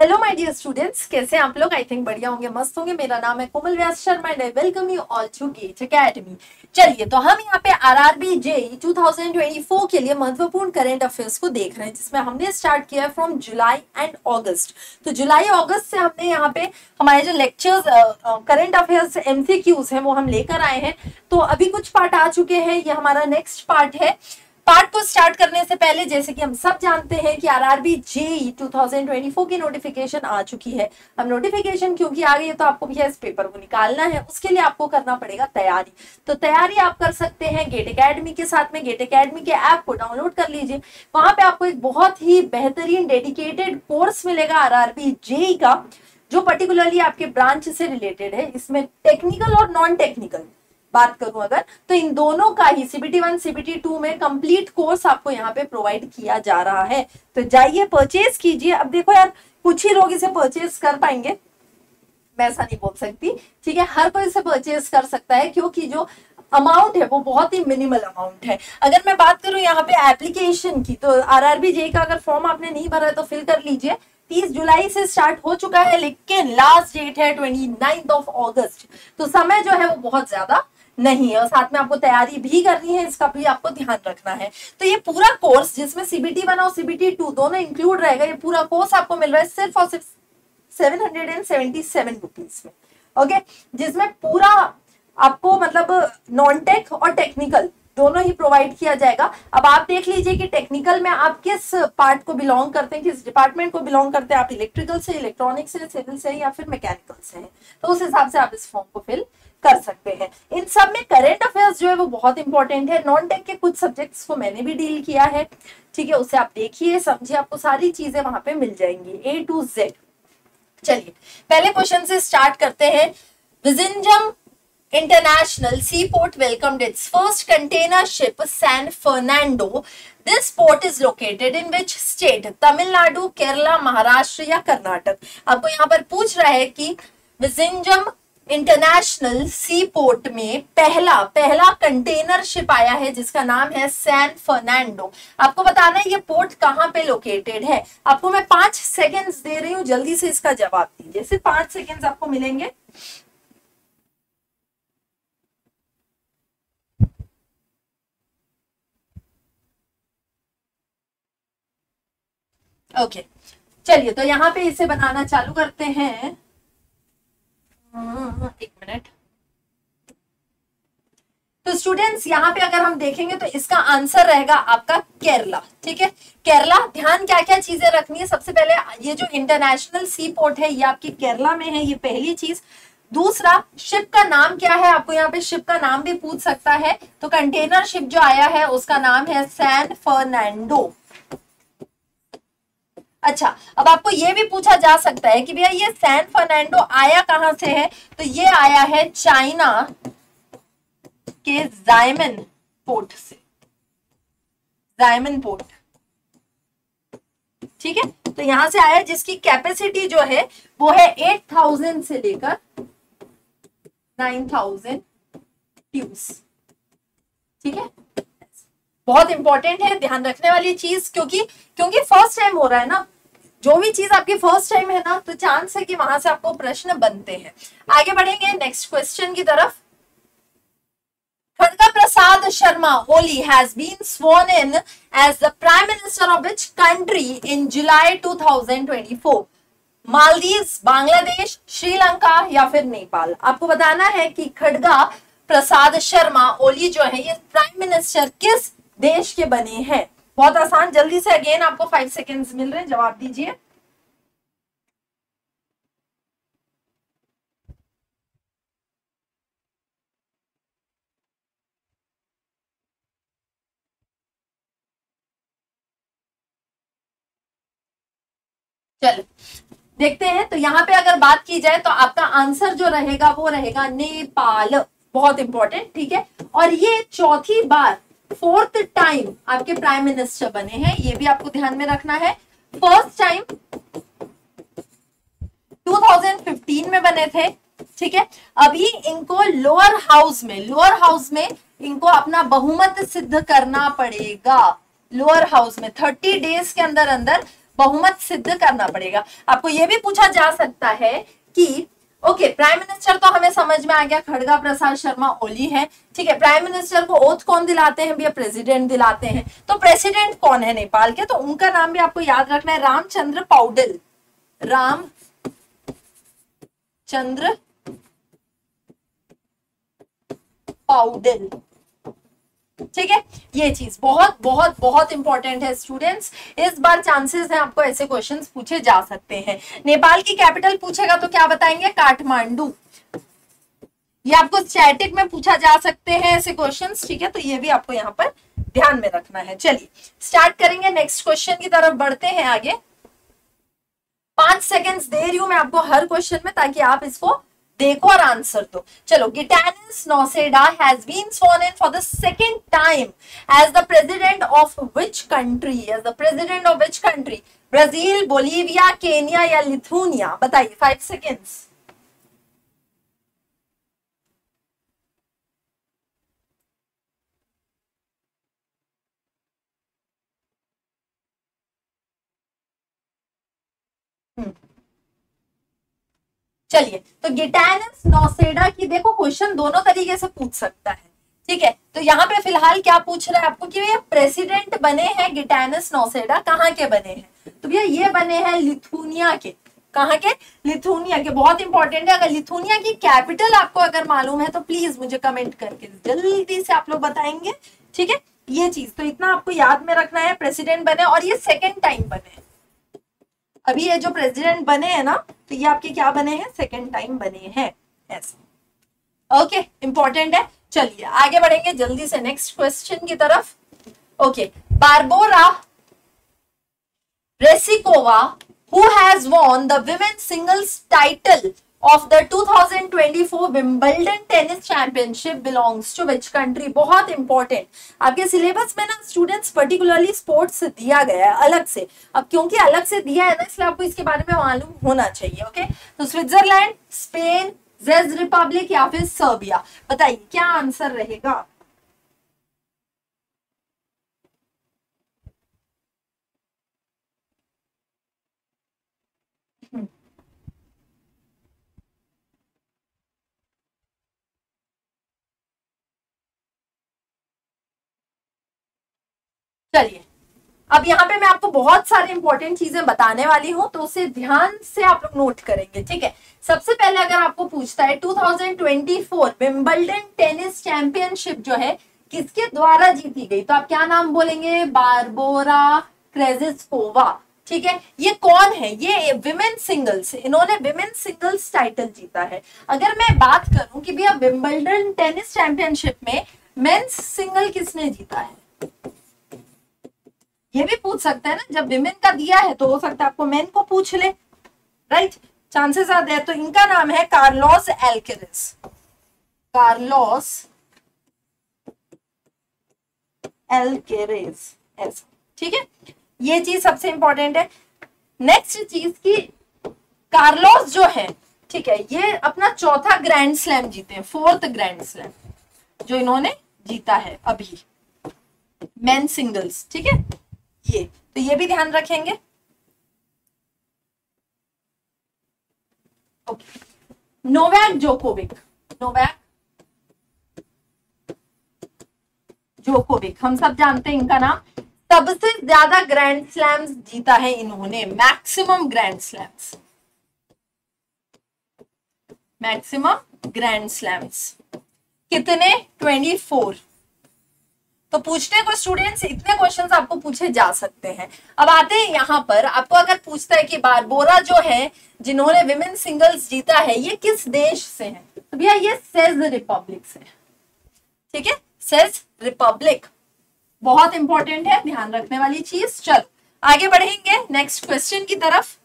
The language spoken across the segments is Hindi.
हेलो माय डियर स्टूडेंट्स, कैसे हैं आप लोग? आई थिंक बढ़िया होंगे, मस्त होंगे। मेरा नाम है Komal Vyas Sharma and I welcome you all to GATE academy. चलिए, तो हम यहाँ पे आरआरबी जेईई 2024 के लिए महत्वपूर्ण करंट अफेयर्स को देख रहे हैं, जिसमें हमने स्टार्ट किया है फ्रॉम जुलाई एंड अगस्त। तो जुलाई अगस्त से हमने यहाँ पे हमारे जो लेक्चर्स करंट अफेयर्स एमसीक्यूज हैं वो हम लेकर आए हैं। तो अभी कुछ पार्ट आ चुके हैं, ये हमारा नेक्स्ट पार्ट है। पार्ट को स्टार्ट करने से पहले, जैसे कि हम सब जानते हैं कि आरआरबी जेईई 2024 की नोटिफिकेशन आ चुकी है। अब नोटिफिकेशन क्योंकि आ गई है तो आपको भी इस पेपर को निकालना है, उसके लिए आपको करना पड़ेगा तैयारी। तो तैयारी आप कर सकते हैं गेट एकेडमी के साथ में। गेट एकेडमी के ऐप को डाउनलोड कर लीजिए, वहां पे आपको एक बहुत ही बेहतरीन डेडिकेटेड कोर्स मिलेगा आरआरबी जेईई का, जो पर्टिकुलरली आपके ब्रांच से रिलेटेड है। इसमें टेक्निकल और नॉन टेक्निकल बात करूं अगर, तो इन दोनों का ही CBT 1 CBT 2 में कंप्लीट कोर्स आपको यहाँ पे प्रोवाइड किया जा रहा है। तो जाइए परचेज कीजिए। अब देखो यार, कुछ ही लोग इसे परचेज कर पाएंगे, मैं ऐसा नहीं बोल सकती, ठीक है। हर कोई इसे परचेज कर सकता है क्योंकि जो अमाउंट है वो बहुत ही मिनिमल अमाउंट है। अगर मैं बात करूं यहाँ पे एप्लीकेशन की, तो आरआरबी जेईई का अगर फॉर्म आपने नहीं भरा है तो फिल कर लीजिए। 30 जुलाई से स्टार्ट हो चुका है, लेकिन लास्ट डेट है 29 अगस्त। तो समय जो है वो बहुत ज्यादा नहीं है, और साथ में आपको तैयारी भी करनी है, इसका भी आपको ध्यान रखना है। तो ये पूरा कोर्स, जिसमें CBT 1 और CBT 2 दोनों इंक्लूड रहेगा, ये पूरा कोर्स आपको मिल रहा है सिर्फ और सिर्फ 777 रुपीज में। ओके, जिसमें पूरा आपको मतलब नॉन टेक और टेक्निकल दोनों ही प्रोवाइड किया जाएगा। अब आप देख लीजिए कि टेक्निकल में आप किस पार्ट को बिलोंग करते हैं, किस डिपार्टमेंट को बिलोंग करते हैं। आप इलेक्ट्रिकल से, इलेक्ट्रॉनिक्स से, सिविल से या फिर मैकेनिकल से हैं, तो उस हिसाब से आप इस फॉर्म को फिल कर सकते हैं। इन सब में करंट अफेयर्स जो है वो बहुत इंपॉर्टेंट है। नॉन टेक के कुछ सब्जेक्ट्स को मैंने भी डील किया है, ठीक है, उसे आप देखिए समझिए, आपको सारी चीजें वहां पे मिल जाएंगी A to Z। चलिए, पहले क्वेश्चन से स्टार्ट करते हैं। Vizhinjam International Seaport welcomed its first container ship San Fernando. This port is located in which state? Tamil Nadu, Kerala, Maharashtra या कर्नाटक? आपको यहाँ पर पूछ रहा है कि विजिंजम इंटरनेशनल सी पोर्ट में पहला कंटेनर शिप आया है जिसका नाम है सैन फर्नांडो। आपको बताना है ये पोर्ट कहाँ पे लोकेटेड है। आपको मैं 5 सेकेंड्स दे रही हूँ, जल्दी से इसका जवाब दीजिए। सिर्फ 5 सेकेंड्स आपको मिलेंगे। ओके, चलिए, तो यहाँ पे इसे बनाना चालू करते हैं। एक मिनट। तो स्टूडेंट्स, यहाँ पे अगर हम देखेंगे तो इसका आंसर रहेगा आपका केरला, ठीक है। केरला, ध्यान क्या क्या चीजें रखनी है। सबसे पहले ये जो इंटरनेशनल सी पोर्ट है ये आपकी केरला में है, ये पहली चीज। दूसरा, शिप का नाम क्या है, आपको यहाँ पे शिप का नाम भी पूछ सकता है। तो कंटेनर शिप जो आया है उसका नाम है सैन फर्नांडो। अच्छा, अब आपको ये भी पूछा जा सकता है कि भैया ये सैन फर्नांडो आया कहां से है, तो ये आया है चाइना के जायमन पोर्ट से, जायमन पोर्ट, ठीक है। तो यहां से आया, जिसकी कैपेसिटी जो है वो है 8000 से लेकर 9000 ट्यूब्स, ठीक है। बहुत इंपॉर्टेंट है, ध्यान रखने वाली चीज, क्योंकि फर्स्ट टाइम हो रहा है ना। जो भी चीज आपकी फर्स्ट टाइम है ना, तो चांस है कि वहां से आपको प्रश्न बनते हैं। आगे बढ़ेंगे नेक्स्ट क्वेश्चन की तरफ। Khadga Prasad Sharma Oli has been sworn in as the Prime Minister of which country in July 2024? Maldives, Bangladesh, Sri Lanka या फिर नेपाल? आपको बताना है कि खड़गा प्रसाद शर्मा ओली जो है ये प्राइम मिनिस्टर किस देश के बने हैं। बहुत आसान, जल्दी से अगेन आपको 5 सेकेंड्स मिल रहे हैं, जवाब दीजिए। चलो देखते हैं। तो यहाँ पे अगर बात की जाए तो आपका आंसर जो रहेगा वो रहेगा नेपाल। बहुत इंपॉर्टेंट, ठीक है। और ये चौथी बार, 4th टाइम आपके प्राइम मिनिस्टर बने हैं, ये भी आपको ध्यान में रखना है। फर्स्ट टाइम 2015 में बने थे, ठीक है। अभी इनको लोअर हाउस में इनको अपना बहुमत सिद्ध करना पड़ेगा। लोअर हाउस में 30 डेज के अंदर बहुमत सिद्ध करना पड़ेगा। आपको ये भी पूछा जा सकता है कि ओके प्राइम मिनिस्टर तो हमें समझ में आ गया, खड़गा प्रसाद शर्मा ओली है, ठीक है। प्राइम मिनिस्टर को ओथ कौन दिलाते हैं भैया, प्रेसिडेंट दिलाते हैं। तो प्रेसिडेंट कौन है नेपाल के, तो उनका नाम भी आपको याद रखना है, रामचंद्र पौडेल, रामचंद्र पौडेल, ठीक है। ये चीज बहुत बहुत बहुत इंपॉर्टेंट है स्टूडेंट्स, इस बार चांसेस है आपको ऐसे क्वेश्चंस पूछे जा सकते हैं। नेपाल की कैपिटल पूछेगा तो क्या बताएंगे, काठमांडू। ये आपको स्टैटिक में पूछा जा सकते हैं ऐसे क्वेश्चंस, ठीक है, तो ये भी आपको यहाँ पर ध्यान में रखना है। चलिए स्टार्ट करेंगे, नेक्स्ट क्वेश्चन की तरफ बढ़ते हैं आगे। 5 सेकेंड्स दे रही हूं मैं आपको हर क्वेश्चन में, ताकि आप इसको देखो और आंसर दो। चलो, Gitanas Nauseda has been sworn in for the second time as the president of which country? As the president of which country? Brazil, Bolivia, Kenya या लिथुनिया? बताइए, 5 सेकेंड्स। चलिए, तो गिटानिस नौसेडा की देखो क्वेश्चन दोनों तरीके से पूछ सकता है, ठीक है। तो यहाँ पे फिलहाल क्या पूछ रहा है आपको कि ये प्रेसिडेंट बने हैं गिटानिस नौसेडा, कहाँ के बने हैं, तो भैया ये बने हैं लिथुनिया के। कहाँ के, लिथुनिया के। बहुत इंपॉर्टेंट है, अगर लिथुनिया की कैपिटल आपको अगर मालूम है तो प्लीज मुझे कमेंट करके जल्दी से आप लोग बताएंगे, ठीक है। ये चीज तो इतना आपको याद में रखना है, प्रेसिडेंट बने और ये सेकेंड टाइम बने। अभी ये जो प्रेसिडेंट बने हैं ना, तो ये आपके क्या बने हैं, सेकेंड टाइम बने हैं, ऐसा। ओके, इंपॉर्टेंट है। चलिए आगे बढ़ेंगे जल्दी से नेक्स्ट क्वेश्चन की तरफ। Okay, Barbora Krejcikova who has won the women's singles title of the 2024 Wimbledon tennis championship belongs to which country? बहुत इंपॉर्टेंट, आपके सिलेबस में ना स्टूडेंट्स पर्टिकुलरली स्पोर्ट्स दिया गया है अलग से। अब क्योंकि अलग से दिया है ना, इसलिए आपको इसके बारे में मालूम होना चाहिए। ओके, तो स्विट्जरलैंड, स्पेन, चेक रिपब्लिक या फिर सर्बिया? बताइए क्या आंसर रहेगा। चलिए, अब यहाँ पे मैं आपको बहुत सारे इंपॉर्टेंट चीजें बताने वाली हूँ, तो उसे ध्यान से आप लोग नोट करेंगे, ठीक है। सबसे पहले अगर आपको पूछता है 2024 विंबलडन टेनिस चैंपियनशिप जो है किसके द्वारा जीती गई, तो आप क्या नाम बोलेंगे, बारबोरा क्रेजिस्कोवा, ठीक है। ये कौन है, ये विमेन सिंगल्स, इन्होंने विमेन सिंगल्स टाइटल जीता है। अगर मैं बात करूं कि भैया विंबलडन टेनिस चैंपियनशिप में मेंस सिंगल किसने जीता है, ये भी पूछ सकता है ना। जब विमेन का दिया है तो हो सकता है आपको मेन को पूछ ले, राइट, चांसेस आते हैं। तो इनका नाम है कार्लोस एल्केरेज, कार्लोस एल्केरेज, ऐसा, ठीक है। ये चीज सबसे इंपॉर्टेंट है। नेक्स्ट चीज की कार्लोस जो है, ठीक है, ये अपना चौथा ग्रैंड स्लैम जीते हैं, 4th ग्रैंड स्लैम जो इन्होंने जीता है अभी, मेन सिंगल्स, ठीक है। ये तो ये भी ध्यान रखेंगे। Okay, Novak Djokovic, Novak Djokovic, हम सब जानते हैं इनका नाम। सबसे ज्यादा ग्रैंड स्लैम्स जीता है इन्होंने, maximum grand slams, maximum grand slams कितने, 24। तो पूछते हैं कुछ स्टूडेंट्स, इतने क्वेश्चंस आपको पूछे जा सकते हैं। अब आते हैं यहाँ पर, आपको अगर पूछता है कि बारबोरा जो है जिन्होंने विमेन सिंगल्स जीता है ये किस देश से है, तो भैया ये चेक रिपब्लिक से, ठीक है, चेक रिपब्लिक। बहुत इंपॉर्टेंट है, ध्यान रखने वाली चीज। चलो आगे बढ़ेंगे नेक्स्ट क्वेश्चन की तरफ।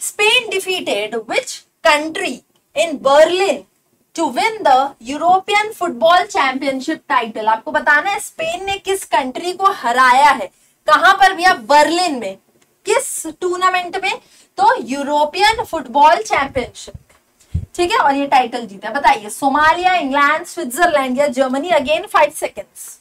Spain defeated which country in Berlin to win the European football championship title? आपको बताना है स्पेन ने किस कंट्री को हराया है, कहां पर भैया, बर्लिन में, किस टूर्नामेंट में, तो यूरोपियन फुटबॉल चैंपियनशिप, ठीक है, और ये टाइटल जीता है। बताइए, सोमालिया, इंग्लैंड, स्विट्जरलैंड या जर्मनी? Again 5 seconds.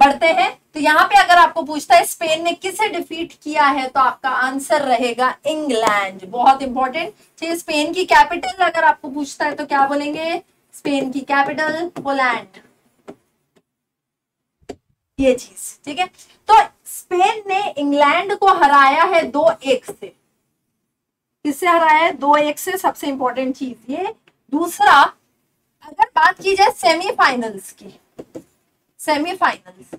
बढ़ते हैं। तो यहाँ पे अगर आपको पूछता है स्पेन ने किसे डिफीट किया है, तो आपका आंसर रहेगा इंग्लैंड। बहुत इंपॉर्टेंट चीज, स्पेन की कैपिटल अगर आपको पूछता है तो क्या बोलेंगे, स्पेन की कैपिटल पोलैंड, ये चीज ठीक है। तो स्पेन ने इंग्लैंड को हराया है 2-1 से। किससे हराया है, 2-1 से, सबसे इंपॉर्टेंट चीज ये। दूसरा, अगर बात की जाए सेमीफाइनल्स की, सेमीफाइनल्स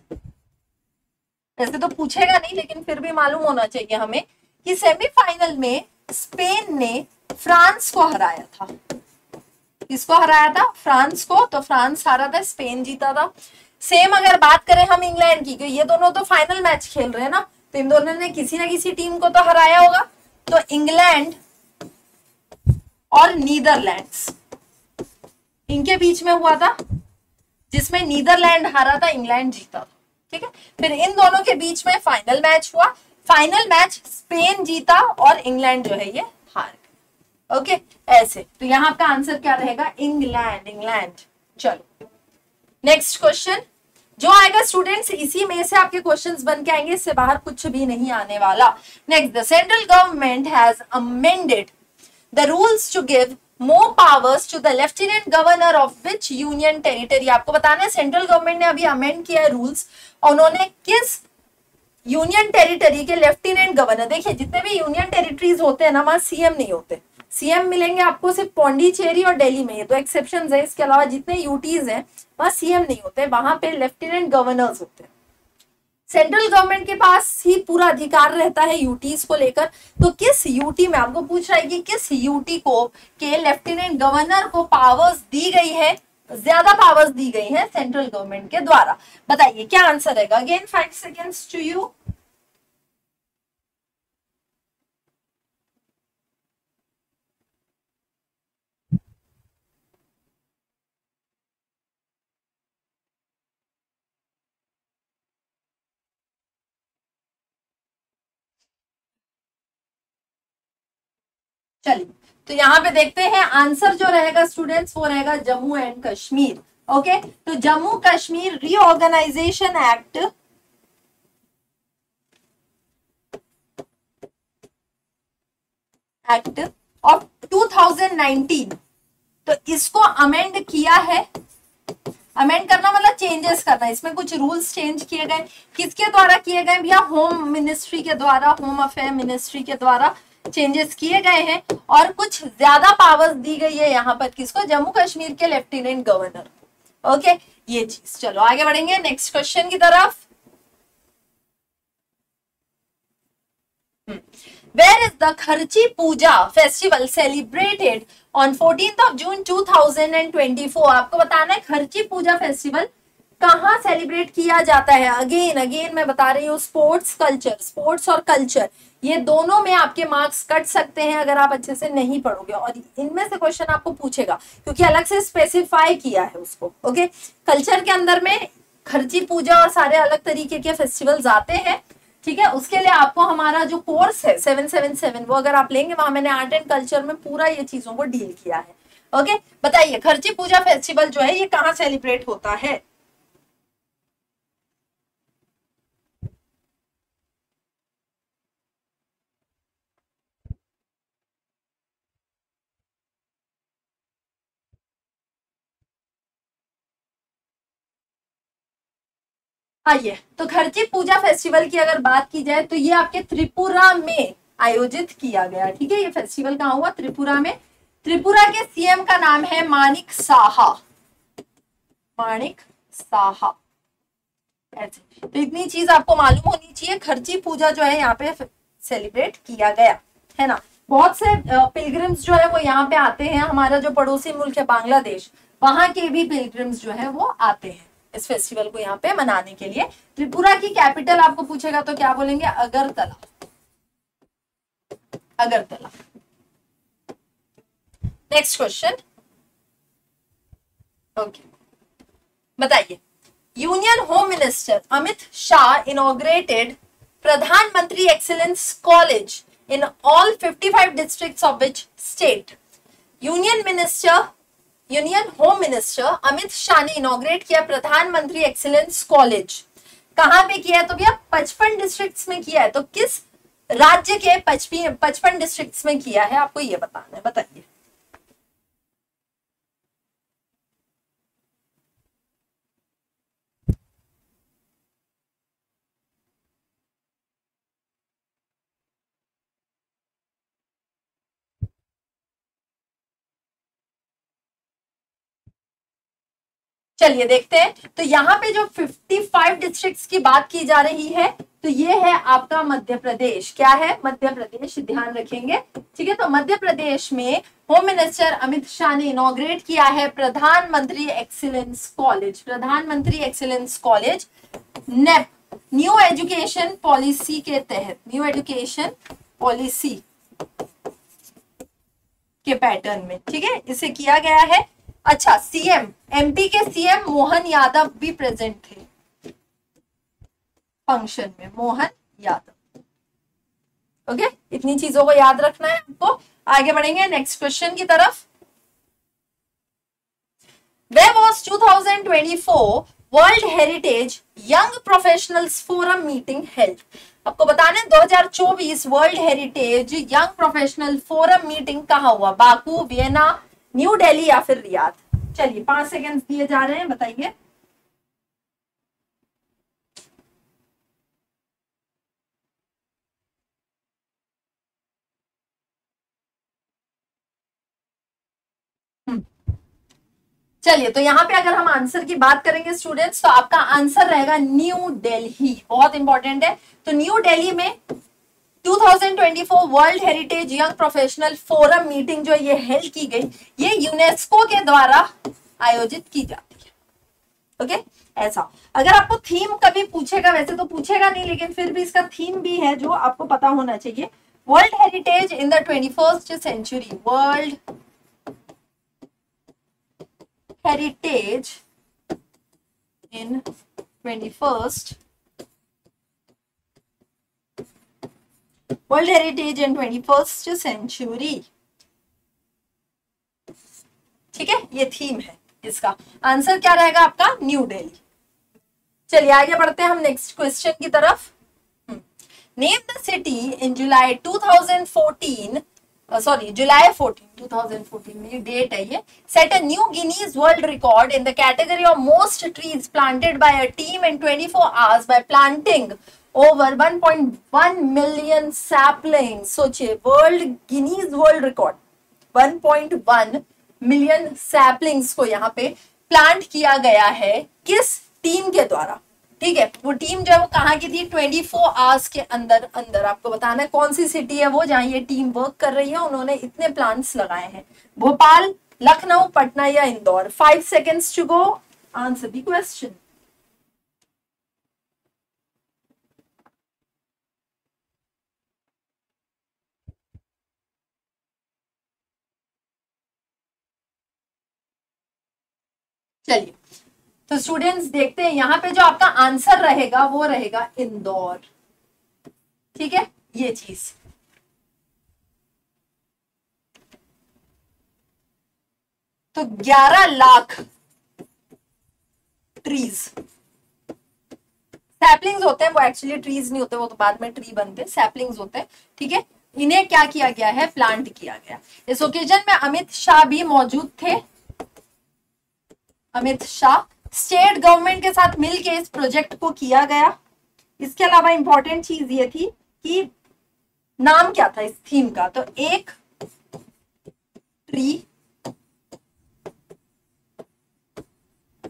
वैसे तो पूछेगा नहीं लेकिन फिर भी मालूम होना चाहिए हमें कि सेमीफाइनल में स्पेन ने फ्रांस को हराया था। किसको हराया था, फ्रांस को। तो फ्रांस हारा था, स्पेन जीता था। सेम अगर बात करें हम इंग्लैंड की, ये दोनों तो फाइनल मैच खेल रहे हैं ना, तो इन दोनों ने किसी ना किसी टीम को तो हराया होगा। तो इंग्लैंड और नीदरलैंड्स, इनके बीच में हुआ था, जिसमें नीदरलैंड हारा था, इंग्लैंड जीता था, ठीक है। फिर इन दोनों के बीच में फाइनल मैच हुआ, फाइनल मैच स्पेन जीता और इंग्लैंड जो है ये हार गया। ओके, ऐसे। तो यहाँ आपका आंसर क्या रहेगा, इंग्लैंड, इंग्लैंड। चलो नेक्स्ट क्वेश्चन जो आएगा स्टूडेंट्स, इसी में से आपके क्वेश्चंस बन के आएंगे, इससे बाहर कुछ भी नहीं आने वाला। Next, the central government has amended the rules to give more powers to the lieutenant governor of which union territory। आपको बताना है सेंट्रल गवर्नमेंट ने अभी अमेंड किया है रूल्स, उन्होंने किस यूनियन टेरिटरी के लेफ्टिनेंट गवर्नर, देखिए जितने भी यूनियन टेरिटरीज होते हैं ना, वहां सीएम नहीं होते। सीएम मिलेंगे आपको सिर्फ पौंडीचेरी और दिल्ली में, ये तो एक्सेप्शंस है, इसके अलावा जितने यूटीज हैं वहां सीएम नहीं होते, वहां पे लेफ्टिनेंट गवर्नर्स होते हैं। सेंट्रल गवर्नमेंट के पास ही पूरा अधिकार रहता है यूटीज को लेकर। तो किस यूटी में आपको पूछ रहा है कि किस यूटी को के लेफ्टिनेंट गवर्नर को पावर्स दी गई है, ज्यादा पावर्स दी गई है सेंट्रल गवर्नमेंट के द्वारा, बताइए क्या आंसर रहेगा। Again 5 seconds to you. चलिए, तो यहाँ पे देखते हैं आंसर जो रहेगा स्टूडेंट्स, वो रहेगा जम्मू एंड कश्मीर। ओके, तो Jammu Kashmir reorganisation act of 2019, तो इसको अमेंड किया है। अमेंड करना मतलब चेंजेस करना, इसमें कुछ रूल्स चेंज किए गए। किसके द्वारा किए गए भैया, होम मिनिस्ट्री के द्वारा, होम अफेयर मिनिस्ट्री के द्वारा चेंजेस किए गए हैं, और कुछ ज्यादा पावर्स दी गई है यहाँ पर किसको, जम्मू कश्मीर के लेफ्टिनेंट गवर्नर। ओके, ये चीज। चलो आगे बढ़ेंगे नेक्स्ट क्वेश्चन की तरफ। Where is the Kharchi Puja festival celebrated on 14th of June 2024। आपको बताना है खर्ची पूजा फेस्टिवल कहाँ सेलिब्रेट किया जाता है। अगेन मैं बता रही हूँ, स्पोर्ट्स कल्चर, स्पोर्ट्स और कल्चर ये दोनों में आपके मार्क्स कट सकते हैं अगर आप अच्छे से नहीं पढ़ोगे, और इनमें से क्वेश्चन आपको पूछेगा क्योंकि अलग से स्पेसिफाई किया है उसको। ओके, कल्चर के अंदर में खर्ची पूजा और सारे अलग तरीके के फेस्टिवल्स आते हैं, ठीक है। उसके लिए आपको हमारा जो कोर्स है 777 वो अगर आप लेंगे, वहां मैंने आर्ट एंड कल्चर में पूरा ये चीजों को डील किया है। ओके, बताइए खर्ची पूजा फेस्टिवल जो है ये कहाँ सेलिब्रेट होता है। आइए, तो खर्ची पूजा फेस्टिवल की अगर बात की जाए तो ये आपके त्रिपुरा में आयोजित किया गया, ठीक है। ये फेस्टिवल कहाँ हुआ, त्रिपुरा में। त्रिपुरा के सीएम का नाम है मानिक साहा, मानिक साहा। ऐसे तो इतनी चीज आपको मालूम होनी चाहिए। खर्ची पूजा जो है यहाँ पे सेलिब्रेट किया गया है ना। बहुत से पिलग्रिम्स जो है वो यहाँ पे आते हैं, हमारा जो पड़ोसी मुल्क है बांग्लादेश, वहां के भी पिलग्रिम्स जो है वो आते हैं इस फेस्टिवल को यहाँ पे मनाने के लिए। त्रिपुरा की कैपिटल आपको पूछेगा तो क्या बोलेंगे, Agartala, Agartala. Next question, okay, बताइए union home minister Amit Shah inaugurated Pradhanmantri excellence college in all 55 districts of which state. Union home minister Amit Shah ने इनॉग्रेट किया प्रधानमंत्री एक्सीलेंस कॉलेज कहाँ पे किया है? तो भैया 55 डिस्ट्रिक्ट्स में किया है। तो किस राज्य के 55 डिस्ट्रिक्ट्स में किया है, आपको ये बताना है, बताइए। चलिए देखते हैं। तो यहाँ पे जो 55 डिस्ट्रिक्ट्स की बात की जा रही है, तो ये है आपका मध्य प्रदेश। क्या है? मध्य प्रदेश, ध्यान रखेंगे। ठीक है, तो मध्य प्रदेश में होम मिनिस्टर अमित शाह ने इनॉग्रेट किया है Pradhanmantri excellence college. Pradhanmantri excellence college NEP, new education policy के तहत, न्यू एजुकेशन पॉलिसी के पैटर्न में, ठीक है, इसे किया गया है। अच्छा, सीएम, एमपी के सीएम मोहन यादव भी प्रेजेंट थे फंक्शन में, मोहन यादव। ओके, इतनी चीजों को याद रखना है आपको। आगे बढ़ेंगे नेक्स्ट क्वेश्चन की तरफ। Where was 2024 world heritage young professionals forum meeting held? आपको बताना है 2024 world heritage young professional forum meeting कहाँ हुआ? बाकू, वियना, न्यू दिल्ली या फिर रियाद? चलिए 5 सेकेंड्स दिए जा रहे हैं, बताइए। चलिए, तो यहाँ पे अगर हम आंसर की बात करेंगे स्टूडेंट्स, तो आपका आंसर रहेगा न्यू दिल्ली। बहुत इंपॉर्टेंट है। तो न्यू दिल्ली में 2024 world heritage young professional forum meeting जो ये हेल्ड की गई, ये यूनेस्को के द्वारा आयोजित की जाती है। ओके, ऐसा। अगर आपको थीम कभी पूछेगा, वैसे तो पूछेगा नहीं, लेकिन फिर भी इसका थीम भी है जो आपको पता होना चाहिए। World heritage in the 21st century, world heritage in 21st, world heritage in 21st century. ठीक है, ये थीम है। इसका आंसर क्या रहेगा आपका? न्यू दिल्ली। चलिए आगे बढ़ते हैं हम नेक्स्ट क्वेश्चन की तरफ। Name the city in July 2014, July 14, 2014 में ये डेट है, ये set a new Guinness world record in the category of most trees planted by a team in 24 hours by planting over 1.1 million sapling. सोचिए, world Guinness world record 1.1 million saplings को यहाँ पे प्लांट किया गया है, किस टीम के द्वारा? ठीक है, वो टीम जो है वो कहाँ की थी? 24 आवर्स के अंदर अंदर आपको बताना है कौन सी सिटी है वो जहां ये टीम वर्क कर रही है। उन्होंने इतने प्लांट्स लगाए हैं, भोपाल, लखनऊ, पटना या Indore? 5 seconds to go, answer the question. चलिए, तो स्टूडेंट्स देखते हैं यहाँ पे जो आपका आंसर रहेगा वो रहेगा इंदौर। ठीक है, ये चीज। तो 11 लाख ट्रीज, सैपलिंग्स होते हैं, वो एक्चुअली ट्रीज नहीं होते, वो तो बाद में ट्री बनते हैं, सैपलिंग्स होते हैं। ठीक है, इन्हें क्या किया गया है? प्लांट किया गया। इस ओकेजन में अमित शाह भी मौजूद थे। अमित शाह, स्टेट गवर्नमेंट के साथ मिलकर इस प्रोजेक्ट को किया गया। इसके अलावा इंपॉर्टेंट चीज ये थी कि नाम क्या था इस थीम का? तो एक ट्री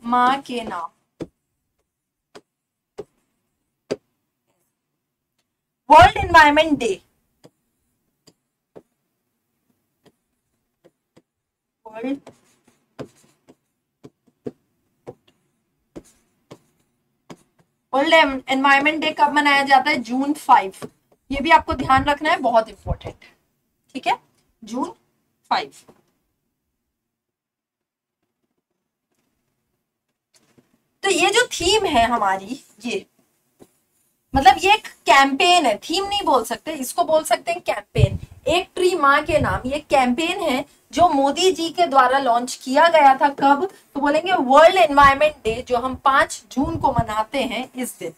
मां के नाम, world environment day, world world environment day कब मनाया जाता है? जून 5। ये भी आपको ध्यान रखना है, बहुत इंपॉर्टेंट है। ठीक है, जून 5। तो ये जो थीम है हमारी, ये मतलब ये एक कैंपेन है, थीम नहीं बोल सकते इसको, बोल सकते हैं कैंपेन। एक ट्री माँ के नाम, ये कैंपेन है जो मोदी जी के द्वारा लॉन्च किया गया था। कब? तो बोलेंगे वर्ल्ड एनवायरमेंट डे, जो हम 5 जून को मनाते हैं इस दिन।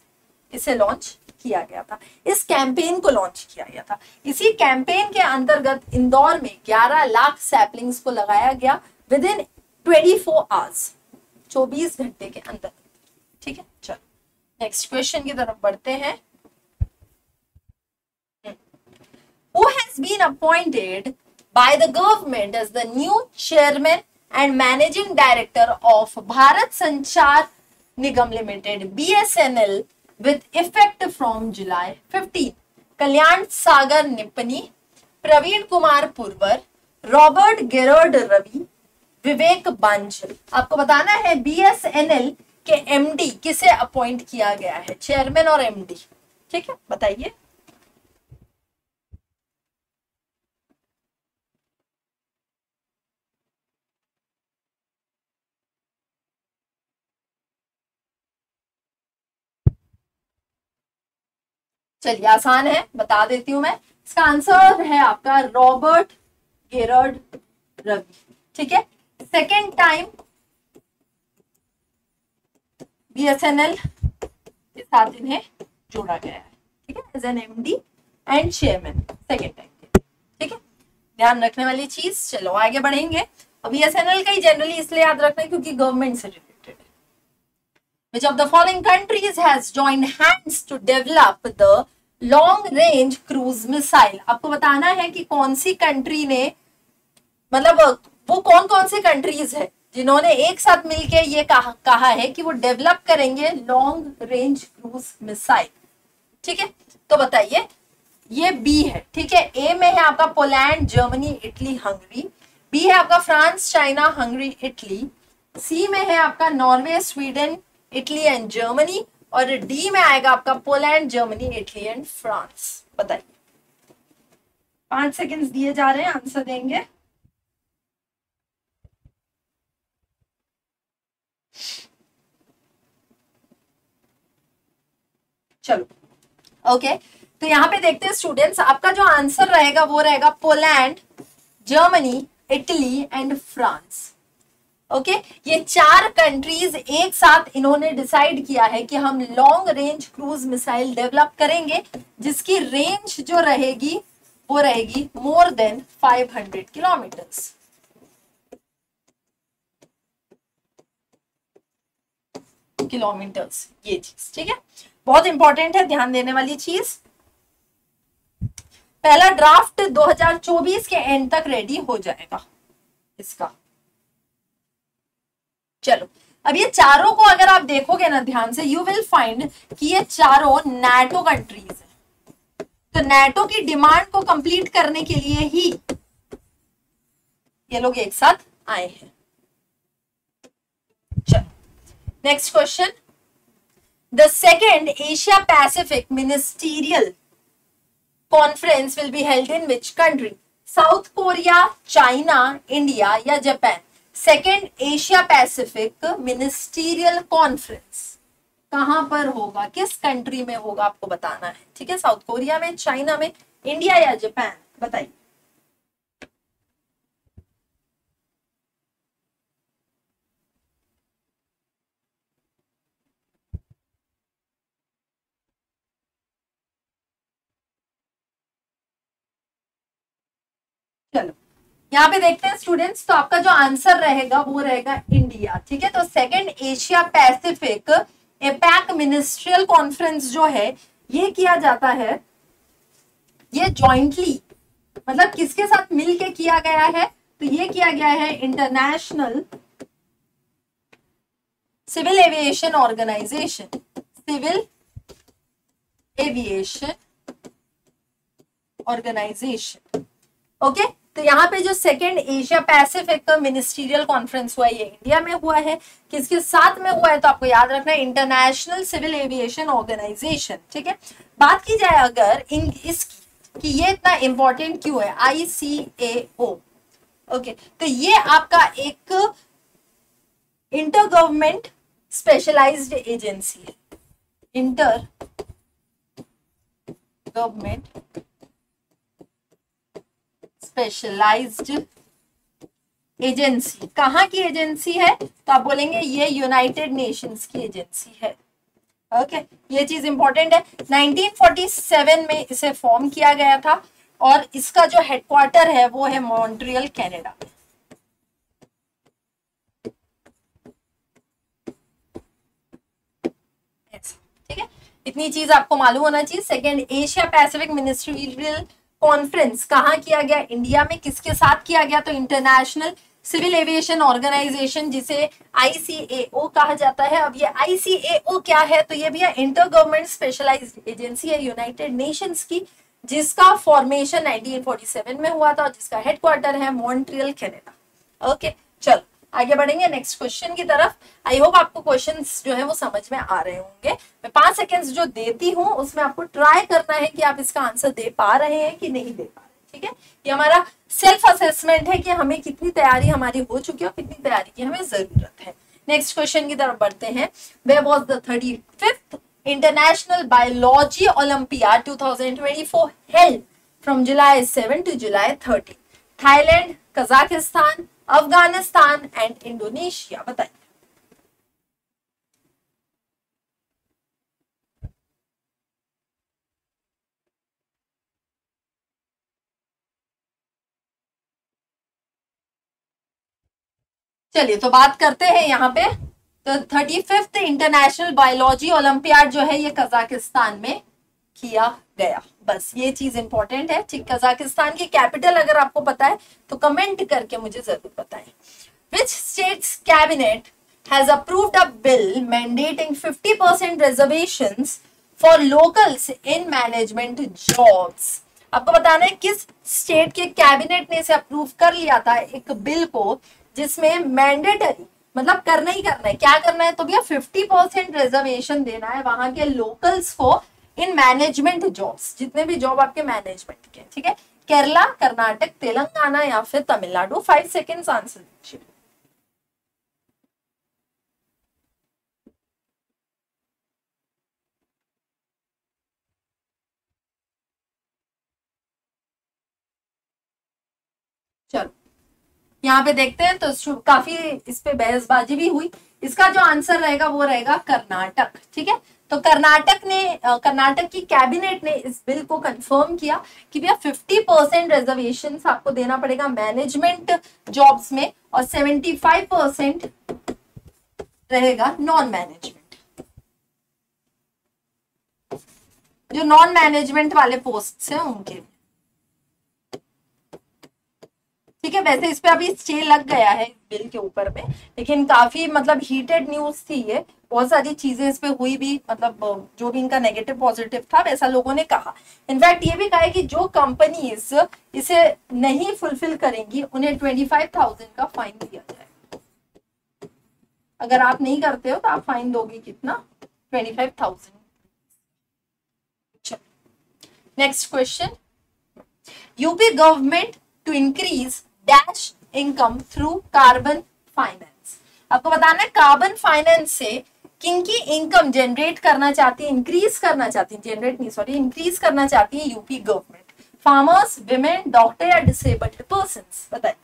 इसे लॉन्च किया गया था, इस कैंपेन को लॉन्च किया गया था। इसी कैंपेन के अंतर्गत इंदौर में 11 लाख सैपलिंग्स को लगाया गया विद इन 24 आवर्स, 24 घंटे के अंदर। ठीक है, चलो नेक्स्ट क्वेश्चन की तरफ बढ़ते हैं। Who has been appointed by the government as the new chairman and managing director of Bharat Sanchar Nigam Limited BSNL with effect from July 15? Kalyan Sagar Nipani, Praveen Kumar Purvar, Robert Gerard Ravi, Vivek Banjhal. आपको बताना है BSNL के MD किसे अपॉइंट किया गया है, चेयरमैन और MD। ठीक है, बताइए। चलिए आसान है, बता देती हूं मैं। इसका आंसर है आपका रॉबर्ट गेरर्ड रवि। ठीक है, सेकेंड टाइम BSNL के साथ इन्हें जोड़ा गया है। ठीक है, as an MD and chairman second time. ठीक है, ध्यान रखने वाली चीज। चलो आगे बढ़ेंगे। अब BSNL का ही जनरली इसलिए याद रखना है क्योंकि गवर्नमेंट से रिलेटेड है। Which of the following countries has joined hands to develop the long range cruise missile? आपको बताना है कि कौन सी कंट्री ने, मतलब वो कौन कौन सी कंट्रीज है जिन्होंने एक साथ मिलके ये कहा है कि वो डेवलप करेंगे लॉन्ग रेंज क्रूज मिसाइल। ठीक है, तो बताइए। ये बी है। ठीक है, ए में है आपका Poland, Germany, Italy, Hungary. B है आपका France, China, Hungary, Italy. C में है आपका Norway, Sweden, Italy and Germany. और डी में आएगा आपका Poland, Germany, Italy and France. बताइए। 5 सेकेंड्स दिए जा रहे हैं, आंसर देंगे। चलो ओके, तो यहां पे देखते हैं स्टूडेंट्स, आपका जो आंसर रहेगा वो रहेगा Poland, Germany, Italy and France. Okay, ये 4 कंट्रीज एक साथ इन्होंने डिसाइड किया है कि हम long range cruise missile develop करेंगे जिसकी रेंज जो रहेगी वो रहेगी मोर देन 500 किलोमीटर्स। ये चीज ठीक है, बहुत इंपॉर्टेंट है, ध्यान देने वाली चीज। पहला ड्राफ्ट 2024 के एंड तक रेडी हो जाएगा इसका। चलो, अब ये चारों को अगर आप देखोगे ना ध्यान से, यू विल फाइंड कि ये चारों नाटो कंट्रीज है। तो नाटो की डिमांड को कंप्लीट करने के लिए ही ये लोग एक साथ आए हैं। चलो next question. The second Asia Pacific ministerial conference will be held in which country? South Korea, China, India या Japan? Second Asia Pacific ministerial conference कहां पर होगा, किस कंट्री में होगा, आपको बताना है। ठीक है, साउथ कोरिया में, चाइना में, इंडिया या जापान? बताइए। चलो यहाँ पे देखते हैं स्टूडेंट्स, तो आपका जो आंसर रहेगा वो रहेगा इंडिया। ठीक है, तो second Asia Pacific APAC ministerial conference जो है ये किया जाता है, ये जॉइंटली, मतलब किसके साथ मिलके किया गया है? तो ये किया गया है international civil aviation organisation, civil aviation organisation. Okay, तो यहाँ पे जो second Asia Pacific ministerial conference हुआ है ये इंडिया में हुआ है। किसके साथ में हुआ है? तो आपको याद रखना है इंटरनेशनल सिविल एविएशन ऑर्गेनाइजेशन। ठीक है, बात की जाए अगर इसकी कि ये इतना इंपॉर्टेंट क्यों है, ICAO। ओके, तो ये आपका एक इंटर गवर्नमेंट स्पेशलाइज्ड एजेंसी है, इंटर गवर्नमेंट स्पेशलाइज्ड एजेंसी। कहां की एजेंसी है? तो आप बोलेंगे ये यूनाइटेड नेशंस की एजेंसी है। ओके, ये चीज इंपॉर्टेंट है। 1947 में इसे फॉर्म किया गया था और इसका जो हेडक्वार्टर है वो है मॉन्ट्रियल, कनाडा। ठीक है, इतनी चीज आपको मालूम होना चाहिए। Second, Asia Pacific ministerial conference कहाँ किया गया? इंडिया में। किसके साथ किया गया? तो इंटरनेशनल सिविल एविएशन ऑर्गेनाइजेशन, जिसे ICAO कहा जाता है। अब ये ICAO क्या है? तो ये भी इंटर गवर्नमेंट स्पेशलाइज्ड एजेंसी है यूनाइटेड नेशंस की, जिसका फॉर्मेशन 1947 में हुआ था और जिसका हेडक्वार्टर है मॉन्ट्रियल, कनाडा। ओके, चलो आगे बढ़ेंगे नेक्स्ट क्वेश्चन की तरफ। आई होप आपको क्वेश्चंस जो है वो समझ में आ रहे होंगे। मैं 5 सेकेंड्स जो देती हूँ उसमें आपको ट्राई करना है कि आप इसका आंसर दे पा रहे हैं कि नहीं दे पा रहे। ठीक है, ये हमारा सेल्फ असेसमेंट है कि हमें कितनी तैयारी हमारी हो चुकी है और कितनी तैयारी की हमें जरूरत है। नेक्स्ट क्वेश्चन की तरफ बढ़ते हैं। Where was the 35th international biology olympiad 2024 held from July 7 to July 30? Thailand, Kazakhstan, Afghanistan and Indonesia. बताइए। चलिए तो बात करते हैं यहाँ पे। तो 35th इंटरनेशनल बायोलॉजी ओलंपियाड जो है ये कजाकिस्तान में किया गया। बस ये चीज इंपॉर्टेंट है। ठीक, कजाकिस्तान की कैपिटल अगर आपको पता है तो कमेंट करके मुझे जरूर बताएं। Which state's cabinet has approved a bill mandating 50% reservations for locals in management jobs? आपको बताना है किस स्टेट के कैबिनेट ने इसे अप्रूव कर लिया था एक बिल को, जिसमें मैंडेटरी मतलब करना ही करना है। क्या करना है? तो भैया 50% रिजर्वेशन देना है वहां के लोकल्स को इन मैनेजमेंट जॉब्स, जितने भी जॉब आपके मैनेजमेंट के। ठीक है, केरला, कर्नाटक, तेलंगाना या फिर तमिलनाडु। 5 सेकेंड्स आंसर दीजिए। चलो यहाँ पे देखते हैं। तो काफी इस पे बहसबाजी भी हुई। इसका जो आंसर रहेगा वो रहेगा कर्नाटक। ठीक है, तो कर्नाटक की कैबिनेट ने इस बिल को कंफर्म किया कि भैया 50% रिजर्वेशन आपको देना पड़ेगा मैनेजमेंट जॉब्स में और 75% रहेगा नॉन मैनेजमेंट, जो नॉन मैनेजमेंट वाले पोस्ट हैं उनके। ठीक है, वैसे इस पे अभी स्टे लग गया है बिल के ऊपर में, लेकिन काफी मतलब हीटेड न्यूज थी ये। बहुत सारी चीजें इस पे हुई भी, मतलब जो भी इनका नेगेटिव पॉजिटिव था वैसा लोगों ने कहा। इनफैक्ट ये भी कहा है कि जो कंपनीज इसे नहीं फुलफिल करेंगी उन्हें 25,000 का फाइन दिया जाए। अगर आप नहीं करते हो तो आप फाइन दोगे कितना? 25,000। Next question. UP government to increase dash income through carbon finance. आपको बताना है कार्बन फाइनेंस से किनकी इनकम जनरेट करना चाहती है, इंक्रीज करना चाहती है, जनरेट नहीं सॉरी इंक्रीज करना चाहती है UP government. Farmers, women, doctor या डिसेबल्ड पर्संस। बताइए।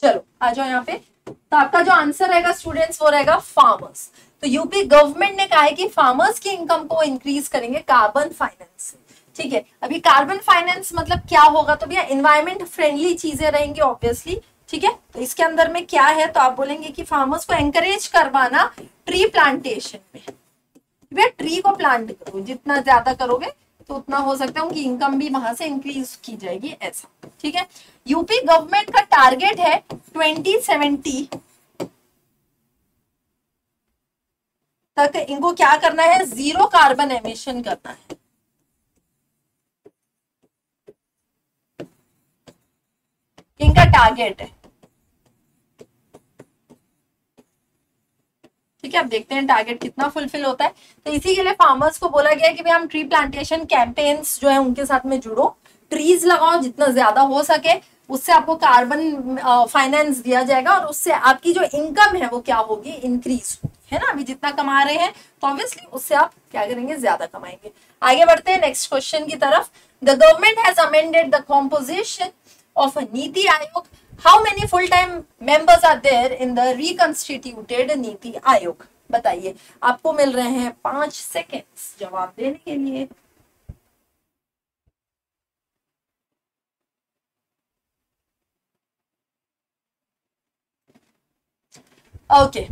चलो आ जाओ यहाँ पे। तो आपका जो आंसर रहेगा स्टूडेंट्स वो रहेगा फार्मर्स। तो यूपी गवर्नमेंट ने कहा है कि फार्मर्स की इनकम को इंक्रीज करेंगे कार्बन फाइनेंस से। ठीक है, अभी कार्बन फाइनेंस मतलब क्या होगा? तो भैया एनवायरमेंट फ्रेंडली चीजें रहेंगी ऑब्वियसली। ठीक है, तो इसके अंदर में क्या है? तो आप बोलेंगे कि फार्मर्स को एंकरेज करवाना ट्री प्लांटेशन में। भैया ट्री को प्लांट करो, जितना ज्यादा करोगे तो उतना हो सकता है उनकी इनकम भी वहां से इंक्रीज की जाएगी, ऐसा। ठीक है, यूपी गवर्नमेंट का टारगेट है 2070 तक इनको क्या करना है? जीरो कार्बन एमिशन करना है। इनका टारगेट है। ठीक है, अब देखते हैं टारगेट कितना फुलफिल होता है। तो इसी के लिए फार्मर्स को बोला गया कि भाई हम ट्री प्लांटेशन कैंपेन्स जो है उनके साथ में जुड़ो, ट्रीज लगाओ जितना ज्यादा हो सके। उससे आपको कार्बन फाइनेंस दिया जाएगा और उससे आपकी जो इनकम है वो क्या होगी, इंक्रीज होगी, है ना। अभी जितना कमा रहे हैं तो ऑब्वियसली उससे आप क्या करेंगे, ज्यादा कमाएंगे। आगे बढ़ते हैं नेक्स्ट क्वेश्चन की तरफ। The government has amended the composition of NITI Aayog, how many full time members are there in the reconstituted NITI Aayog. बताइए, आपको मिल रहे हैं 5 सेकेंड्स जवाब देने के लिए। ओके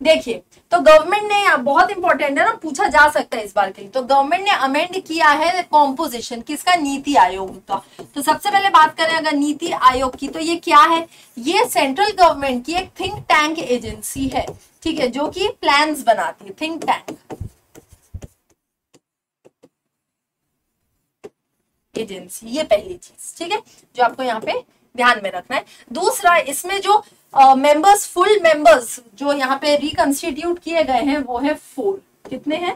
देखिए, तो गवर्नमेंट ने, बहुत इंपॉर्टेंट है ना, पूछा जा सकता है इस बार के लिए, तो गवर्नमेंट ने अमेंड किया है कॉम्पोजिशन किसका, नीति आयोग का। तो सबसे पहले बात करें अगर नीति आयोग की, तो ये क्या है, ये सेंट्रल गवर्नमेंट की एक थिंक टैंक एजेंसी है, ठीक है, जो कि प्लान्स बनाती है, थिंक टैंक एजेंसी, ये पहली चीज, ठीक है, जो आपको यहाँ पे ध्यान में रखना है। दूसरा, इसमें जो मेंबर्स, फुल मेंबर्स जो यहाँ पे रिकंस्टिट्यूट किए गए हैं वो है 4। कितने हैं,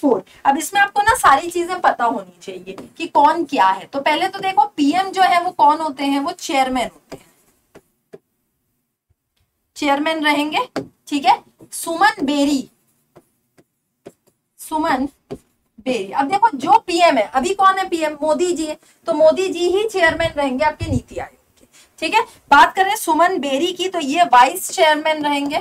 4। अब इसमें आपको ना सारी चीजें पता होनी चाहिए कि कौन क्या है। तो पहले तो देखो, पीएम जो है वो कौन होते हैं, वो चेयरमैन होते हैं, चेयरमैन रहेंगे, ठीक है। सुमन बेरी, सुमन बेरी। अब देखो, जो पीएम है, अभी कौन है पीएम, मोदी जी है, तो मोदी जी ही चेयरमैन रहेंगे आपके नीति आयोग के, ठीक है। बात करें सुमन बेरी की, तो ये वाइस चेयरमैन रहेंगे,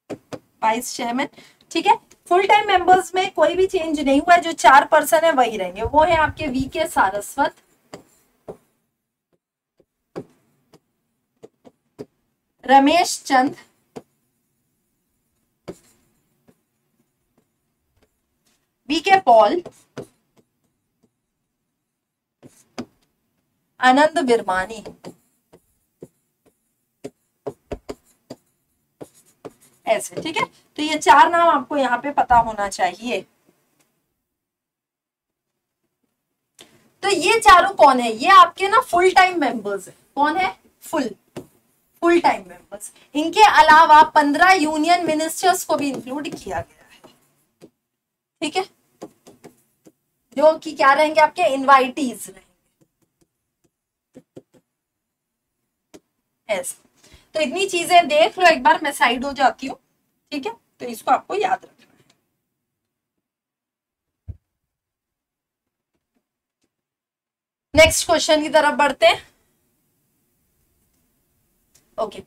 वाइस चेयरमैन, ठीक है। फुल टाइम मेंबर्स में कोई भी चेंज नहीं हुआ है, जो 4 पर्सन है वही रहेंगे, वो है आपके VK Saraswat, Ramesh Chand, BK Paul, आनंद बिरमानी, ऐसे, ठीक है। तो ये 4 नाम आपको यहाँ पे पता होना चाहिए। तो ये चारों कौन है, ये आपके ना फुल टाइम मेंबर्स है। कौन है, फुल टाइम मेंबर्स। इनके अलावा 15 यूनियन मिनिस्टर्स को भी इंक्लूड किया गया है, ठीक है, जो कि क्या रहेंगे, आपके इनवाइटीज रहेंगे, ऐसे। तो इतनी चीजें देख लो एक बार, मैं साइड हो जाती हूँ, ठीक है। तो इसको आपको याद रखना है। नेक्स्ट क्वेश्चन की तरफ बढ़ते हैं। Okay,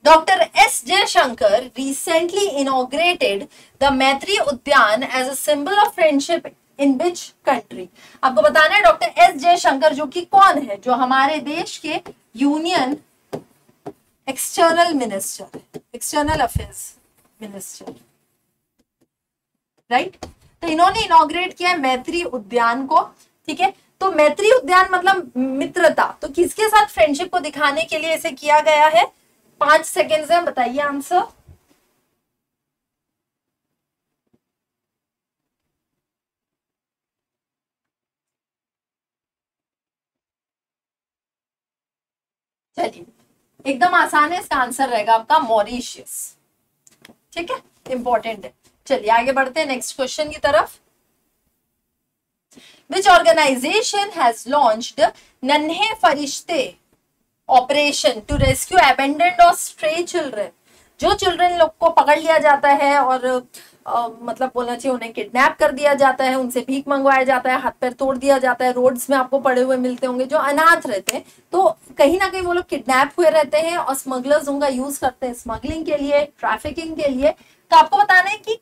doctor S Jaishankar recently inaugurated the मैत्री उद्यान as a symbol of friendship in which country। आपको बताना है डॉक्टर एस जयशंकर जो कि कौन है, जो हमारे देश के union external minister, external affairs minister, right. तो इन्होंने इनॉग्रेट किया है मैत्री उद्यान को, ठीक है। तो मैत्री उद्यान मतलब मित्रता, तो किसके साथ फ्रेंडशिप को दिखाने के लिए इसे किया गया है। 5 सेकेंड्स हैं, बताइए आंसर। चलिए, एकदम आसान है, इसका आंसर रहेगा आपका मॉरिशियस, ठीक है, इंपॉर्टेंट है। चलिए आगे बढ़ते हैं नेक्स्ट क्वेश्चन की तरफ। Which organization has launched नन्हे फरिश्ते ऑपरेशन टू रेस्क्यू abandoned और stray children। जो चिल्ड्रन लोग को पकड़ लिया जाता है और मतलब बोलना चाहिए उन्हें किडनैप कर दिया जाता है, उनसे भीख मंगवाया जाता है, हाथ पैर तोड़ दिया जाता है, रोड्स में आपको पड़े हुए मिलते होंगे, जो अनाथ रहते हैं, तो कहीं ना कहीं वो लोग किडनैप हुए रहते हैं और स्मगलर्स उनका यूज करते हैं स्मगलिंग के लिए, ट्रैफिकिंग के लिए। तो आपको बताना है कि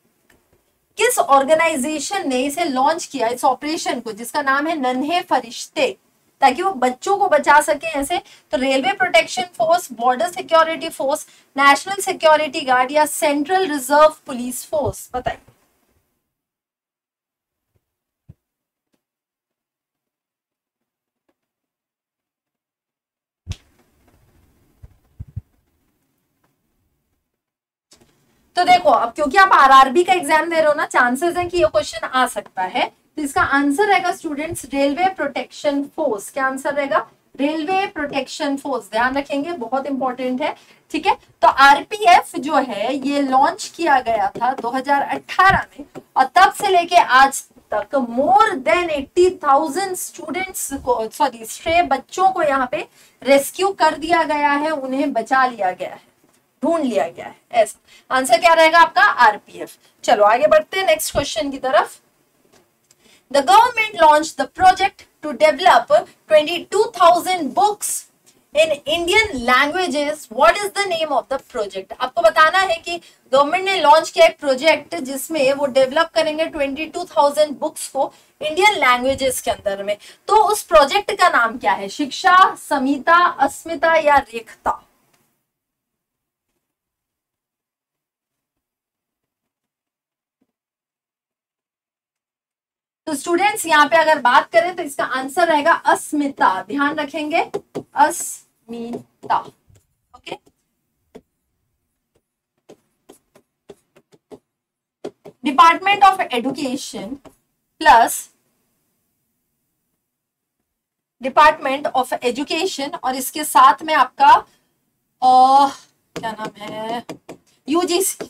किस ऑर्गेनाइजेशन ने इसे लॉन्च किया, इस ऑपरेशन को, जिसका नाम है नन्हे फरिश्ते, ताकि वो बच्चों को बचा सके ऐसे। तो railway protection force, border security force, national security guard या सेंट्रल रिजर्व पुलिस फोर्स, बताइए। तो देखो, अब क्योंकि आप आरआरबी का एग्जाम दे रहे हो ना, चांसेस हैं कि ये क्वेश्चन आ सकता है, तो इसका आंसर रहेगा स्टूडेंट्स रेलवे प्रोटेक्शन फोर्स। क्या आंसर रहेगा, रेलवे प्रोटेक्शन फोर्स, ध्यान रखेंगे, बहुत इंपॉर्टेंट है, ठीक है। तो आरपीएफ जो है ये लॉन्च किया गया था 2018 में, और तब से लेके आज तक मोर देन 80,000 स्टूडेंट्स को, सॉरी, स्ट्रे बच्चों को यहाँ पे रेस्क्यू कर दिया गया है, उन्हें बचा लिया गया है, ढूंढ लिया गया है। ऐसा आंसर क्या रहेगा आपका? आरपीएफ। चलो आगे बढ़ते हैं नेक्स्ट क्वेश्चन की तरफ। The government launched the project to develop 22,000 books in Indian languages. What is the name of the project? आपको बताना है कि गवर्नमेंट ने लॉन्च किया एक प्रोजेक्ट जिसमें वो डेवलप करेंगे 22,000 बुक्स को इंडियन लैंग्वेजेस के अंदर में। तो उस प्रोजेक्ट का नाम क्या है? शिक्षा, समिता, अस्मिता या रेखता? तो स्टूडेंट्स यहाँ पे अगर बात करें तो इसका आंसर रहेगा अस्मिता। ध्यान रखेंगे, Asmita. Okay, department of education plus department of education और इसके साथ में आपका क्या नाम है, यूजीसी।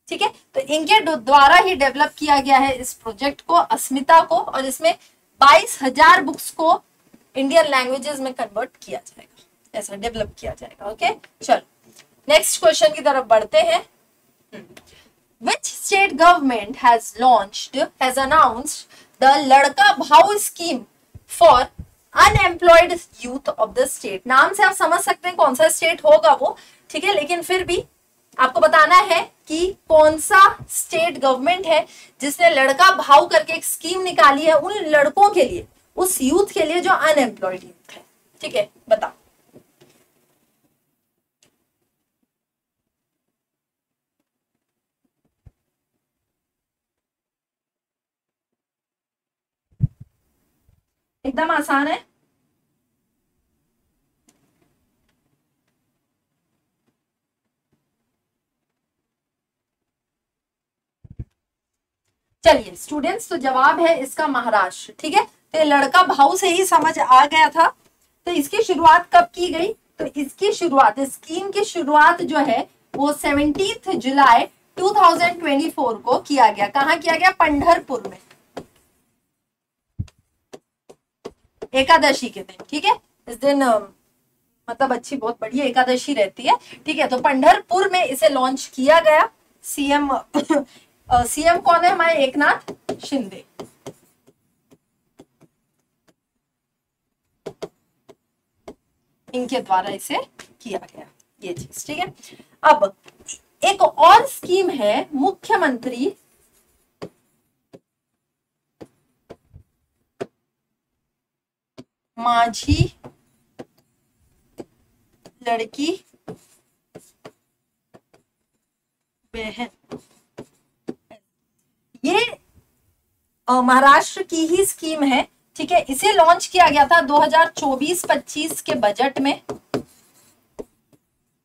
ठीक है, तो इनके द्वारा ही डेवलप किया गया है इस प्रोजेक्ट को, अस्मिता को, और इसमें 22,000 बुक्स को इंडियन लैंग्वेजेस में कन्वर्ट किया जाएगा, ऐसा डेवलप किया जाएगा। ओके, चलो नेक्स्ट क्वेश्चन की तरफ बढ़ते हैं। Which state government has announced the लड़का भाऊ scheme for unemployed youth of the state? नाम से आप समझ सकते हैं कौन सा स्टेट होगा वो, ठीक है, लेकिन फिर भी आपको बताना है कि कौन सा स्टेट गवर्नमेंट है जिसने लड़का भाव करके एक स्कीम निकाली है उन लड़कों के लिए, उस यूथ के लिए जो अनएम्प्लॉयड यूथ है। ठीक है, बताओ। एकदम आसान है। चलिए स्टूडेंट्स, तो जवाब है इसका महाराष्ट्र। ठीक है, तो लड़का भाव से ही समझ आ गया था। तो इसकी शुरुआत कब की गई? तो इसकी शुरुआत, स्कीम की शुरुआत जो है वो 17 जुलाई 2024 को किया गया। कहाँ किया गया? पंढरपुर में, एकादशी के दिन। ठीक है, इस दिन मतलब अच्छी बहुत बढ़िया एकादशी रहती है। ठीक है, तो पंढरपुर में इसे लॉन्च किया गया। सीएम सीएम कौन है हमारे? एकनाथ शिंदे। इनके द्वारा इसे किया गया ये चीज। ठीक है, अब एक और स्कीम है मुख्यमंत्री माझी लड़की बहन। ये महाराष्ट्र की ही स्कीम है। ठीक है, इसे लॉन्च किया गया था 2024-25 के बजट में।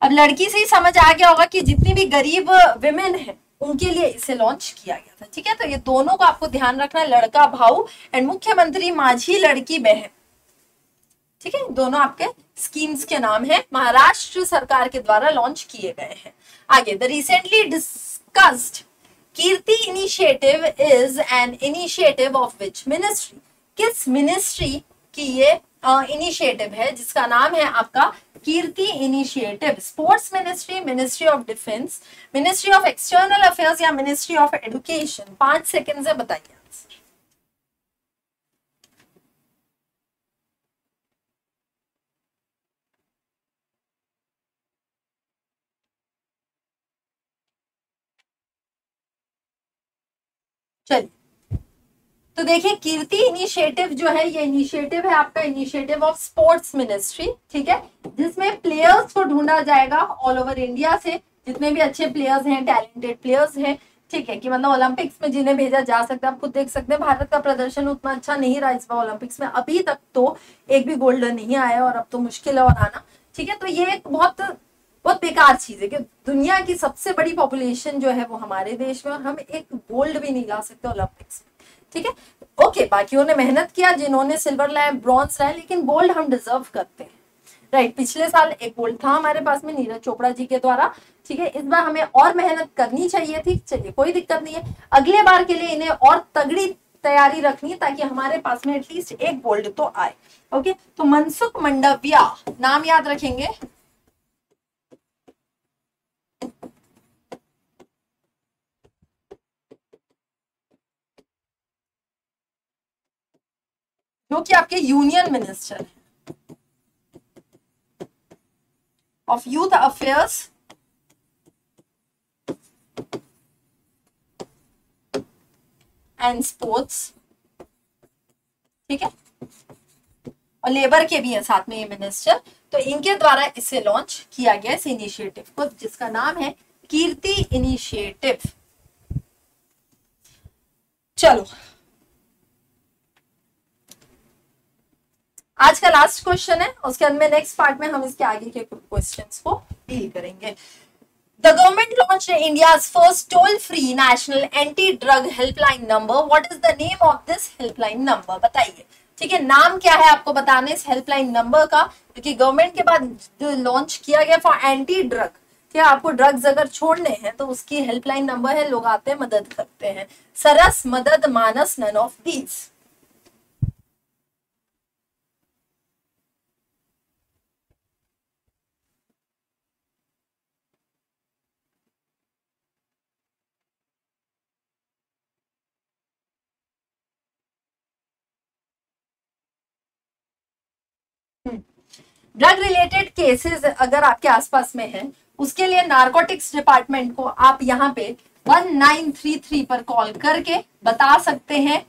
अब लड़की से ही समझ आ गया होगा कि जितनी भी गरीब विमेन है उनके लिए इसे लॉन्च किया गया था। ठीक है, तो ये दोनों को आपको ध्यान रखना है, लड़का भाऊ एंड मुख्यमंत्री माझी लड़की बहन। ठीक है, दोनों आपके स्कीम्स के नाम है, महाराष्ट्र सरकार के द्वारा लॉन्च किए गए हैं। आगे, the recently discussed Kirti initiative is an initiative of which ministry? किस मिनिस्ट्री की ये इनिशिएटिव है जिसका नाम है आपका Kirti initiative? Sports ministry, ministry of defence, ministry of external affairs या मिनिस्ट्री ऑफ एजुकेशन? 5 सेकेंड से बताइए आंसर। चलिए, तो देखिए कीर्ति इनिशिएटिव जो है ये इनिशिएटिव है आपका इनिशिएटिव ऑफ स्पोर्ट्स मिनिस्ट्री। ठीक है, जिसमें प्लेयर्स को ढूंढा जाएगा ऑल ओवर इंडिया से, जितने भी अच्छे प्लेयर्स हैं, टैलेंटेड प्लेयर्स हैं। ठीक है, कि मतलब ओलंपिक्स में जिन्हें भेजा जा सकता है। आप खुद देख सकते हैं भारत का प्रदर्शन उतना अच्छा नहीं रहा इस बार ओलंपिक्स में, अभी तक तो एक भी गोल्ड नहीं आया और अब तो मुश्किल है और आना। ठीक है, तो ये एक बहुत बहुत बेकार चीज है कि दुनिया की सबसे बड़ी पॉपुलेशन जो है वो हमारे देश में, और हम एक गोल्ड भी नहीं ला सकते ओलंपिक्स में। ठीक है, ओके, बाकियों ने मेहनत किया, जिन्होंने सिल्वर लाया, ब्रॉन्ज लाया, लेकिन गोल्ड हम डिजर्व करते हैं। राइट, पिछले साल एक गोल्ड था हमारे पास में नीरज चोपड़ा जी के द्वारा, ठीक है। इस बार हमें और मेहनत करनी चाहिए थी, चलिए कोई दिक्कत नहीं है, अगले बार के लिए इन्हें और तगड़ी तैयारी रखनी है ताकि हमारे पास में एटलीस्ट एक गोल्ड तो आए। ओके, तो मनसुख मंडविया नाम याद रखेंगे। जो कि आपके union minister of youth affairs and sports, ठीक है, और लेबर के भी है साथ में ये मिनिस्टर। तो इनके द्वारा इसे लॉन्च किया गया इस इनिशिएटिव को, जिसका नाम है कीर्ति इनिशिएटिव। चलो आज का लास्ट क्वेश्चन है, उसके अंदर नेक्स्ट पार्ट में हम इसके आगे के क्वेश्चंस को डील करेंगे। The government launched India's first toll-free national anti-drug helpline number. What is the name of this helpline number? बताइए, ठीक है, नाम क्या है आपको बताना है इस हेल्पलाइन नंबर का, क्योंकि गवर्नमेंट के बाद लॉन्च किया गया फॉर एंटी ड्रग। क्या आपको ड्रग्स अगर छोड़ने हैं तो उसकी हेल्पलाइन नंबर है, लोग आते हैं मदद करते हैं। Saras, Madad, Manas, none of these. Drug related cases अगर आपके आसपास में है, उसके लिए नारकोटिक्स डिपार्टमेंट को आप यहाँ पे 1933 पर कॉल करके बता सकते हैं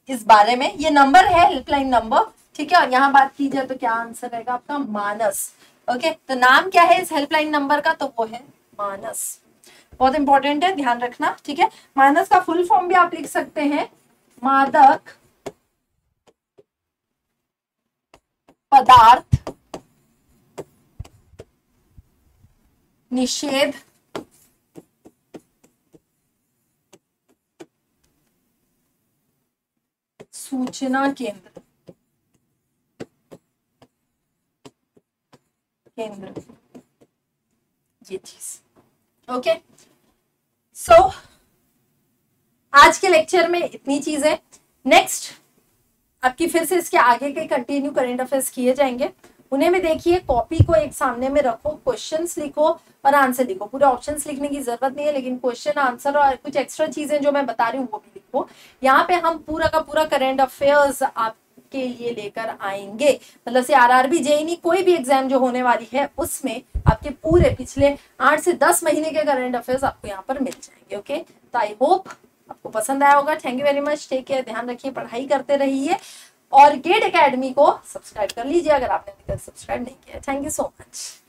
इस बारे में। ये नंबर है हेल्पलाइन नंबर, ठीक है, और यहाँ बात की जाए तो क्या आंसर रहेगा आपका? मानस। ओके, तो नाम क्या है इस हेल्पलाइन नंबर का? तो वो है मानस। बहुत इंपॉर्टेंट है, ध्यान रखना, ठीक है। मानस का फुल फॉर्म भी आप लिख सकते हैं, मादक पदार्थ निषेध सूचना केंद्र, ये चीज। ओके, सो आज के लेक्चर में इतनी चीजें। नेक्स्ट आपकी फिर से इसके आगे के कंटिन्यू करंट अफेयर्स किए जाएंगे, उन्हें भी देखिए, कॉपी को एक सामने में रखो, क्वेश्चंस लिखो और आंसर लिखो। पूरे ऑप्शंस लिखने की जरूरत नहीं है, लेकिन क्वेश्चन आंसर और कुछ एक्स्ट्रा चीजें जो मैं बता रही हूँ वो भी लिखो। यहाँ पे हम पूरा का पूरा करंट अफेयर्स आपके लिए लेकर आएंगे, मतलब से आरआरबी जेईई कोई भी एग्जाम जो होने वाली है उसमें आपके पूरे पिछले 8 से 10 महीने के करंट अफेयर्स आपको यहाँ पर मिल जाएंगे। ओके, तो आई होप आपको पसंद आया होगा। Thank you very much, take care, ध्यान रखिए, पढ़ाई करते रहिए और गेट एकेडमी को सब्सक्राइब कर लीजिए अगर आपने अभी तक सब्सक्राइब नहीं किया। Thank you so much.